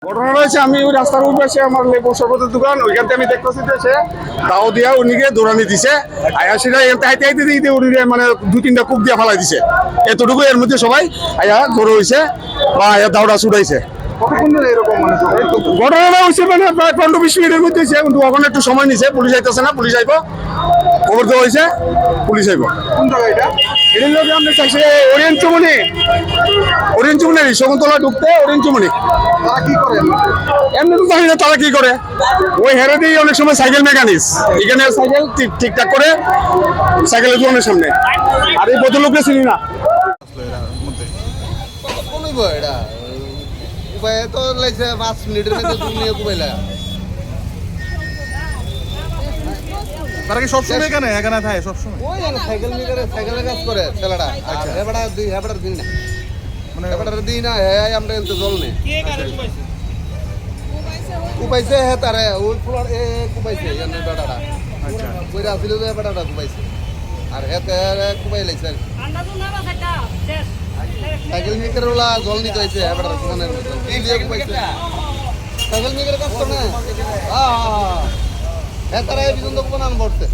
ঘটনা রয়েছে, আমি ওই রাস্তার উপরে এসে আমার লেবু শরবতের দোকান, ওইখান থেকে আমি দেখতেছি যে সে তাও দিয়া উনিকে দৌড়ানি দিছে। আয়া সেটা হাইতে হাইতে দিতে উনি মানে 2-3টা কূপ দিয়ে ফালাই দিছে। এতটুকু এর মধ্যে সবাই আয়া জড়ো হয়েছে বা আয়া দাউড়া ছুটাইছে। ঘটনাটা হয়েছে মানে প্রায় 15-20 মিনিটের মধ্যে হয়েছে, কিন্তু ওখানে একটু সময় নিছে। পুলিশ আইতেছে না, পুলিশ আইব, খবর দেওয়া হয়েছে, পুলিশ আইব। কোন জায়গা এটা? এটার লোক আমরা চাইছি ওরিয়েন্ট চুমনি, ওরিয়েন্ট চুমনি শকুন্তলা ঢুকতে ওরিয়েন্ট চুমনি। তারা কি করে এমনি তো জানি না তারা কি করে। ওই হেরে দিয়ে অনেক সময় সাইকেল মেকানিক্স, এখানে সাইকেল ঠিকঠাক করে সাইকেলের দোকানের সামনে। আর এই ভদ্রলোককে চিনি না। এটা উপায় তো লাগছে 5 মিনিটের মধ্যে তুমি নিয়ে কুবাইলা। তারা কি সবসময় এখানে এখানে থাকে সবসময়? ওই সাইকেল নিয়ে সাইকেলের কাজ করে ছেলেটা। আর হেবাটা দিন না, মানে হেবাটার দিন না, হে আমরা এনতে জল নেই কুবাইছে। হে তারে ওই ফুলার এ কুবাইছে জানেন বেটাটা। আচ্ছা, কইরা ছিল যে বেটাটা কুবাইছে আর হেতে কুবাই লাইছে। সাইকেল নিয়ে ওলা জল নিতে হয়েছে হেবাটার মনের মতো কি দিয়ে কুবাইছে। সাইকেল নিয়ে কাজ করে না। হ্যাঁ হ্যাঁ হ্যাঁ, তারা এই পর্যন্ত কোন আন পড়ছে।